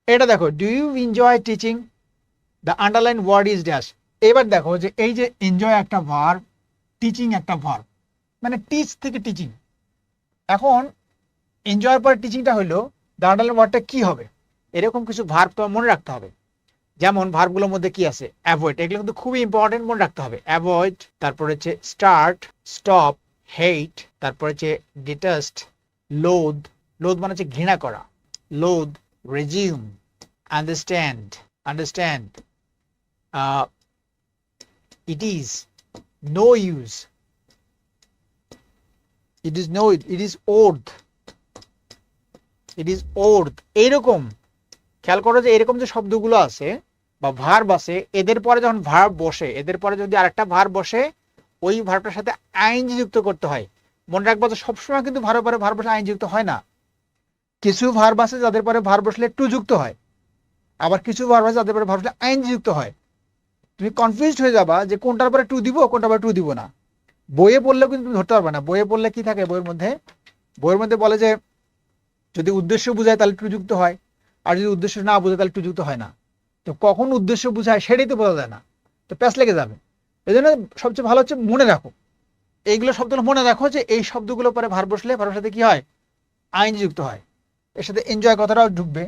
এটা দেখো, do you enjoy teaching, the underline word is dash. এবার দেখো যে এই যে এনজয় একটা ভার্ব, টিচিং একটা ভার্ব, মানে টিচ থেকে টিচিং। এখন এনজয়ের পর টিচিংটা হলো, দ্য আন্ডারলাইন ওয়ার্ডটা কি হবে? এরকম কিছু ভার্ব তোমার মনে রাখতে হবে। যেমন ভার্বগুলোর মধ্যে কি আছে? অ্যাভয়েড, এগুলো কিন্তু খুবই ইম্পর্টেন্ট, মনে রাখতে হবে। অ্যাভয়েড, তারপর হচ্ছে স্টার্ট, স্টপ, হেট, তারপর হচ্ছে ডিটেস্ট, লোদ, লোদ মানে হচ্ছে ঘৃণা করা, loathe, resume, understand, understand, it is, no use, it is no, it is worth, it is worth. এইরকম খেয়াল করো যে এরকম যে শব্দগুলো আছে বা ভার্ব আছে, এদের পরে যখন ভার্ব বসে, এদের পরে যদি আরেকটা ভার্ব বসে, ওই ভার্বটার সাথে আইএনজি যুক্ত করতে হয়। মনে রাখবো যে সবসময় কিন্তু ভার্বের পরে ভার্ব বসলে আইএনজি যুক্ত হয় না। কিছু ভার্ব আছে যাদের পরে ভার্ব বসলে টু যুক্ত হয়, আবার কিছু ভার্ব আছে যাদের পরে ভার্ব বসলে আইএনজি যুক্ত হয়। তুমি কনফিউজড হয়ে যাবা যে কোনটার পরে টু দিব, কোনটার পরে টু দিব না। বইয়ে পড়লেও কিন্তু তুমি ধরতে পারবে না। বইয়ে পড়লে কি থাকে বইয়ের মধ্যে বলে যে যদি উদ্দেশ্য বোঝায় তাহলে টু যুক্ত হয়, আর যদি উদ্দেশ্য না বোঝায় তাহলে টু যুক্ত হয় না। তো কখন উদ্দেশ্য বোঝায় সেটাই তো বোঝা যায় না, তো প্যাচ লেগে যাবে। এই জন্য সবচেয়ে ভালো হচ্ছে মনে রাখো, এইগুলো শব্দগুলো মনে রাখো যে এই শব্দগুলো পরে ভার্ব বসলে ভার্বের সাথে কি হয়? আইএনজি যুক্ত হয়। এর সাথে এনজয় কথাটাও ঢুকবে,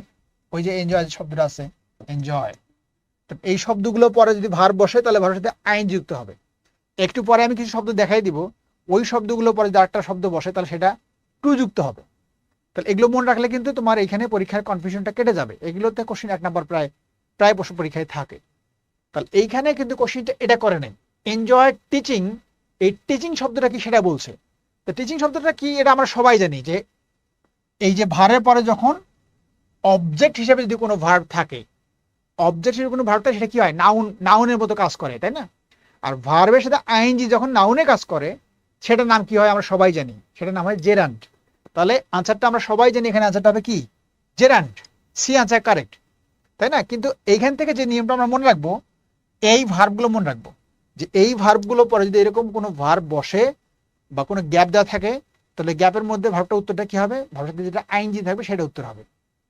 ওই যে এনজয় শব্দটা আছে, এনজয়। তো এই শব্দগুলো পরে যদি ভার্ব বসে তাহলে ভার্বের সাথে আইএনজি যুক্ত হবে। একটু পরে আমি কিছু শব্দ দেখাই দিব, ওই শব্দগুলো পরে যে আরেকটা শব্দ বসে তাহলে সেটা টু যুক্ত হবে। তাহলে এগুলো মনে রাখলে কিন্তু তোমার এখানে পরীক্ষার কনফিউশনটা কেটে যাবে। এগুলোতে কোশ্চেন 1 নাম্বার প্রায় প্রায় প্রশ্ন পরীক্ষায় থাকে। তাহলে এইখানে কিন্তু কোশ্চেনটা এটা করে নেই, এনজয় টিচিং, এই টিচিং শব্দটা কি সেটা বলছে। তো টিচিং শব্দটা কি এটা আমরা সবাই জানি, যে এই যে ভার্বের পরে যখন অবজেক্ট হিসেবে যদি কোনো ভার্ব থাকে, অবজেক্ট হিসেবে কোনো ভার্ব থাকে সেটা কি হয়? নাউন, নাউনের মতো কাজ করে, তাই না? আর ভার্বের সাথে আইএনজি যখন নাউনে কাজ করে সেটার নাম কি হয় আমরা সবাই জানি, সেটার নাম হয় জেরান্ড। তাহলে আনসারটা আমরা সবাই জানি, এখানে আনসারটা হবে কি? জেরান্ড। সি আনসার কারেক্ট, তাই না? কিন্তু এইখান থেকে যে নিয়মটা আমরা মনে রাখবো, এই ভার্বগুলো মনে রাখবো, যে এই ভার্বগুলো পরে যদি এরকম কোনো ভার্ব বসে বা কোনো গ্যাপ দেওয়া থাকে, তাহলে গ্যাপের মধ্যে ভার্বটা উত্তরটা কি হবে? ভার্বের সাথে যেটা আইএনজি থাকবে সেটা উত্তর হবে।